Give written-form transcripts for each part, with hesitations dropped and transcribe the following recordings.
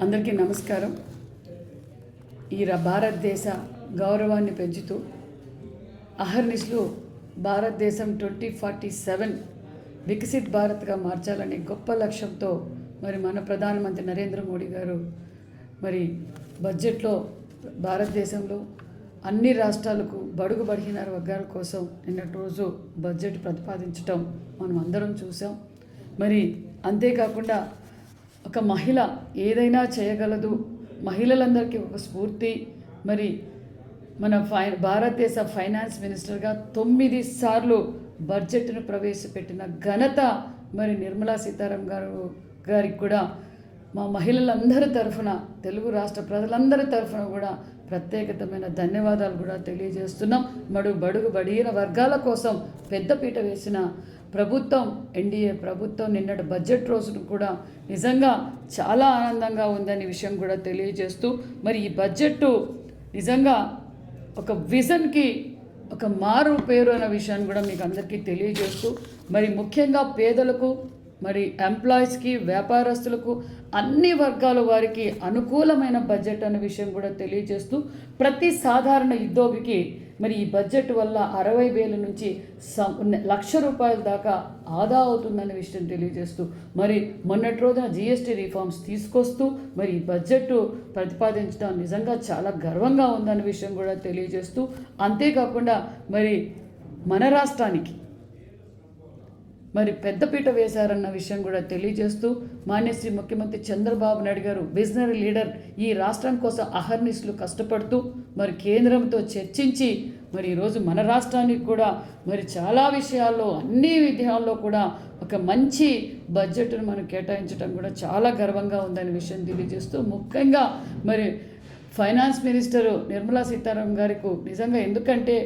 అందరికీ నమస్కారం. ఈ భారతదేశ గౌరవాన్ని పెంచుతూ అహర్నిశలు భారతదేశం 2047 వికసిత్ భారత్గా మార్చాలనే గొప్ప లక్ష్యంతో మన ప్రధానమంత్రి నరేంద్ర మోడీ గారు బడ్జెట్లో భారతదేశంలో అన్ని రాష్ట్రాలకు బడుగు బలహీన వర్గాల కోసం నిన్నటి రోజు బడ్జెట్ ప్రతిపాదించడం మనం అందరం చూసాం. అంతేకాకుండా ఒక మహిళ ఏదైనా చేయగలదు, మహిళలందరికీ ఒక స్ఫూర్తి. మన భారతదేశ ఫైనాన్స్ మినిస్టర్గా 9 సార్లు బడ్జెట్ను ప్రవేశపెట్టిన ఘనత నిర్మలా సీతారామన్ గారికి కూడా మా మహిళలందరి తరఫున, తెలుగు రాష్ట్ర ప్రజలందరి తరఫున కూడా ప్రత్యేకమైన ధన్యవాదాలు కూడా తెలియజేస్తున్నాం. బడుగు బడిగిన వర్గాల కోసం పెద్దపీట వేసిన ప్రభుత్వం, ఎన్డీఏ ప్రభుత్వం నిన్నటి బడ్జెట్ రోజును కూడా నిజంగా చాలా ఆనందంగా ఉందనే విషయం కూడా తెలియజేస్తూ ఈ బడ్జెట్ నిజంగా ఒక విజన్కి ఒక మారు పేరు అనే విషయాన్ని కూడా మీకు అందరికీ తెలియజేస్తూ ముఖ్యంగా పేదలకు, ఎంప్లాయీస్కి, వ్యాపారస్తులకు, అన్ని వర్గాల వారికి అనుకూలమైన బడ్జెట్ అనే విషయం కూడా తెలియజేస్తూ ప్రతి సాధారణ ఉద్యోగికి ఈ బడ్జెట్ వల్ల 60,000 నుంచి ₹1,00,000 దాకా ఆదా అవుతుందనే విషయం తెలియజేస్తూ మొన్నటి రోజున జీఎస్టీ రిఫార్మ్స్ తీసుకొస్తూ ఈ బడ్జెట్ ప్రతిపాదించడం నిజంగా చాలా గర్వంగా ఉందనే విషయం కూడా తెలియజేస్తూ, అంతేకాకుండా మన రాష్ట్రానికి పెద్దపీట వేశారన్న విషయం కూడా తెలియజేస్తూ మాన్యశ్రీ ముఖ్యమంత్రి చంద్రబాబు నాయుడు గారు విజనరీ లీడర్ ఈ రాష్ట్రం కోసం అహర్నిశలు కష్టపడుతూ కేంద్రంతో చర్చించి ఈరోజు మన రాష్ట్రానికి కూడా చాలా విషయాల్లో, అన్ని విషయాల్లో కూడా ఒక మంచి బడ్జెట్ను మనం కేటాయించడం కూడా చాలా గర్వంగా ఉందనే విషయం తెలియజేస్తూ, ముఖ్యంగా ఫైనాన్స్ మినిస్టర్ నిర్మలా సీతారామన్ గారికి నిజంగా, ఎందుకంటే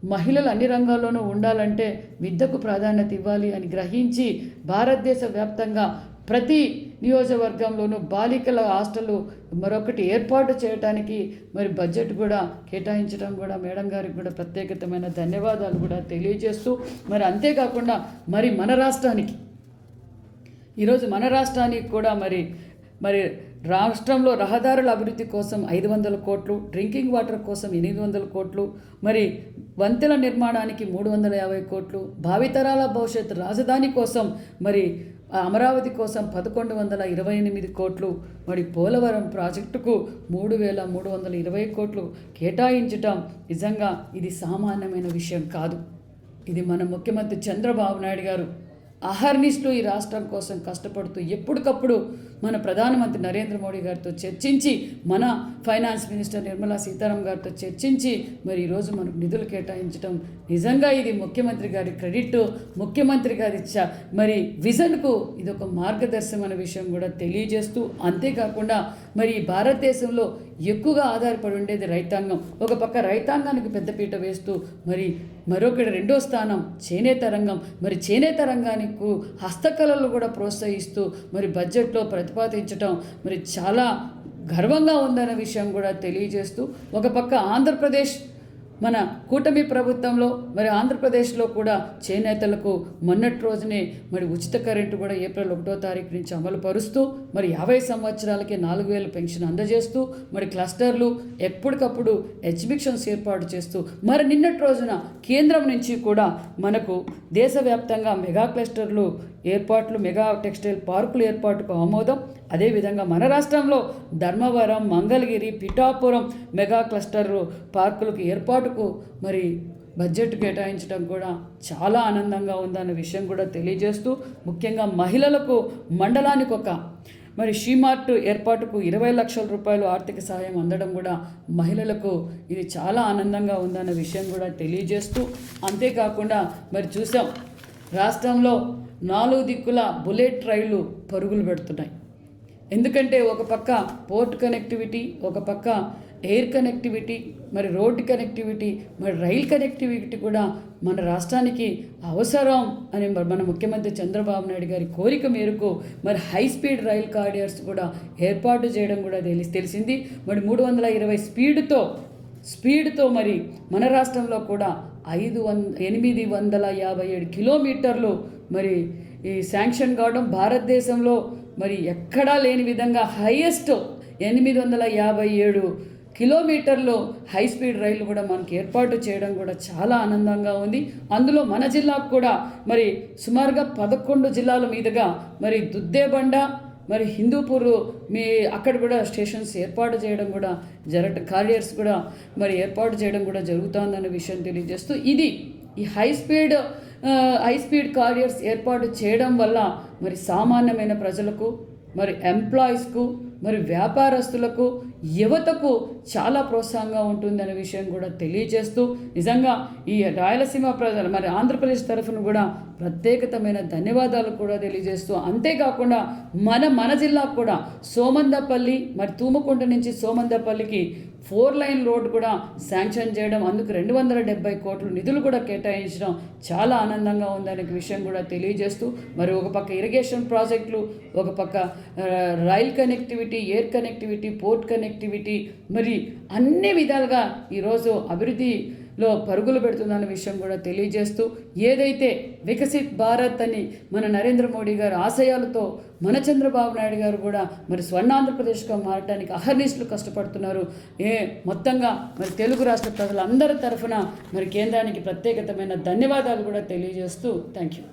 మహిళలు అన్ని రంగాల్లోనూ ఉండాలంటే విద్యకు ప్రాధాన్యత ఇవ్వాలి అని గ్రహించి భారతదేశ వ్యాప్తంగా ప్రతి నియోజకవర్గంలోనూ బాలికల హాస్టల్ మరొకటి ఏర్పాటు చేయడానికి బడ్జెట్ కూడా కేటాయించడం కూడా మేడం గారికి కూడా ప్రత్యేకమైన ధన్యవాదాలు కూడా తెలియజేస్తూ, అంతేకాకుండా మన రాష్ట్రానికి ఈరోజు మన రాష్ట్రానికి కూడా రాష్ట్రంలో రహదారుల అభివృద్ధి కోసం 500 కోట్లు, డ్రింకింగ్ వాటర్ కోసం 800 కోట్లు, వంతెల నిర్మాణానికి 350 కోట్లు, భావితరాల భవిష్యత్ రాజధాని కోసం అమరావతి కోసం 1128 కోట్లు, పోలవరం ప్రాజెక్టుకు 3,320 కోట్లు కేటాయించటం నిజంగా ఇది సామాన్యమైన విషయం కాదు. ఇది మన ముఖ్యమంత్రి చంద్రబాబు నాయుడు గారు అహర్నిశలు ఈ రాష్ట్రం కోసం కష్టపడుతూ ఎప్పటికప్పుడు మన ప్రధానమంత్రి నరేంద్ర మోడీ గారితో చర్చించి, మన ఫైనాన్స్ మినిస్టర్ నిర్మలా సీతారామన్ గారితో చర్చించి ఈరోజు మనకు నిధులు కేటాయించడం నిజంగా ఇది ముఖ్యమంత్రి గారి క్రెడిట్, ముఖ్యమంత్రి గారి విజన్కు ఇది ఒక మార్గదర్శనం అనే విషయం కూడా తెలియజేస్తూ, అంతేకాకుండా భారతదేశంలో ఎక్కువగా ఆధారపడి ఉండేది రైతాంగం. ఒక పక్క రైతాంగానికి పెద్దపీట వేస్తూ మరొకటి రెండో స్థానం చేనేత రంగం. చేనేత రంగానికి హస్తకళలు కూడా ప్రోత్సహిస్తూ బడ్జెట్లో ప్రతిపాదించడం చాలా గర్వంగా ఉందన్న విషయం కూడా తెలియజేస్తూ, ఒక పక్క ఆంధ్రప్రదేశ్ మన కూటమి ప్రభుత్వంలో ఆంధ్రప్రదేశ్లో కూడా చేనేతలకు మొన్నటి రోజునే ఉచిత కరెంటు కూడా ఏప్రిల్ 1వ తారీఖు నుంచి అమలు పరుస్తూ 50 సంవత్సరాలకే 4,000 పెన్షన్ అందజేస్తూ క్లస్టర్లు ఎప్పటికప్పుడు ఎగ్జిబిషన్స్ ఏర్పాటు చేస్తూ నిన్నటి రోజున కేంద్రం నుంచి కూడా మనకు దేశవ్యాప్తంగా మెగా క్లస్టర్లు ఏర్పాట్లు, మెగా టెక్స్టైల్ పార్కులు ఏర్పాటుకు ఆమోదం. అదేవిధంగా మన రాష్ట్రంలో ధర్మవరం, మంగళగిరి, పిఠాపురం మెగా క్లస్టర్ పార్కులకు ఏర్పాటుకు బడ్జెట్ కేటాయించడం కూడా చాలా ఆనందంగా ఉందన్న విషయం కూడా తెలియజేస్తూ, ముఖ్యంగా మహిళలకు మండలానికి ఒక షీమార్ట్ ఏర్పాటుకు 20 లక్షల రూపాయలు ఆర్థిక సహాయం అందడం కూడా మహిళలకు ఇది చాలా ఆనందంగా ఉందన్న విషయం కూడా తెలియజేస్తూ, అంతేకాకుండా చూసాం రాష్ట్రంలో 4 దిక్కుల బుల్లెట్ రైళ్లు పరుగులు పెడుతున్నాయి. ఎందుకంటే ఒక పక్క పోర్ట్ కనెక్టివిటీ, ఒక పక్క air connectivity, road connectivity, rail connectivity కూడా మన రాష్ట్రానికి అవసరం అని మన ముఖ్యమంత్రి చంద్రబాబు నాయుడు గారి కోరిక మేరకు హై స్పీడ్ రైల్ కారిడార్స్ కూడా ఏర్పాటు చేయడం కూడా తెలిసింది. 320 స్పీడ్తో మన రాష్ట్రంలో కూడా 857 కిలోమీటర్లు ఈ శాంక్షన్ కావడం భారతదేశంలో ఎక్కడా లేని విధంగా హైయెస్ట్ 857 కిలోమీటర్లు హై స్పీడ్ రైలు కూడా మనకి ఏర్పాటు చేయడం కూడా చాలా ఆనందంగా ఉంది. అందులో మన జిల్లాకు కూడా మరి సుమారుగా 11 జిల్లాల మీదుగా మరి దుద్దేబండ మరి హిందూపూర్ అక్కడ కూడా స్టేషన్స్ ఏర్పాటు చేయడం కూడా కారిడార్స్ కూడా మరి ఏర్పాటు చేయడం కూడా జరుగుతుందనే విషయం తెలియజేస్తూ ఇది ఈ హై స్పీడ్ కారిడార్స్ ఏర్పాటు చేయడం వల్ల మరి సామాన్యమైన ప్రజలకు మరి ఎంప్లాయీస్కు మరి వ్యాపారస్తులకు యువతకు చాలా ప్రోత్సాహంగా ఉంటుందనే విషయం కూడా తెలియజేస్తూ నిజంగా ఈ రాయలసీమ ప్రజలు మరి ఆంధ్రప్రదేశ్ తరఫున కూడా ప్రత్యేకతమైన ధన్యవాదాలు కూడా తెలియజేస్తూ అంతేకాకుండా మన జిల్లాకు కూడా సోమందపల్లి మరి తూముకుంట నుంచి సోమందపల్లికి 4 లైన్ రోడ్ కూడా శాంక్షన్ చేయడం, అందుకు 270 కోట్లు నిధులు కూడా కేటాయించడం చాలా ఆనందంగా ఉందనే విషయం కూడా తెలియజేస్తూ మరి ఒక పక్క ఇరిగేషన్ ప్రాజెక్టులు, ఒక పక్క rail connectivity, air connectivity, port connectivity మరి అన్ని విధాలుగా ఈరోజు అభివృద్ధిలో పరుగులు పెడుతుందన్న విషయం కూడా తెలియజేస్తూ ఏదైతే వికసిత్ భారత్ అని మన నరేంద్ర మోడీ గారు ఆశయాలతో మన చంద్రబాబు నాయుడు గారు కూడా మరి స్వర్ణాంధ్రప్రదేశ్గా మారడానికి అహర్నిశలు కష్టపడుతున్నారు. మొత్తంగా మరి తెలుగు రాష్ట్ర ప్రజలందరి తరఫున మరి కేంద్రానికి ప్రత్యేకతమైన ధన్యవాదాలు కూడా తెలియజేస్తూ థ్యాంక్ యూ.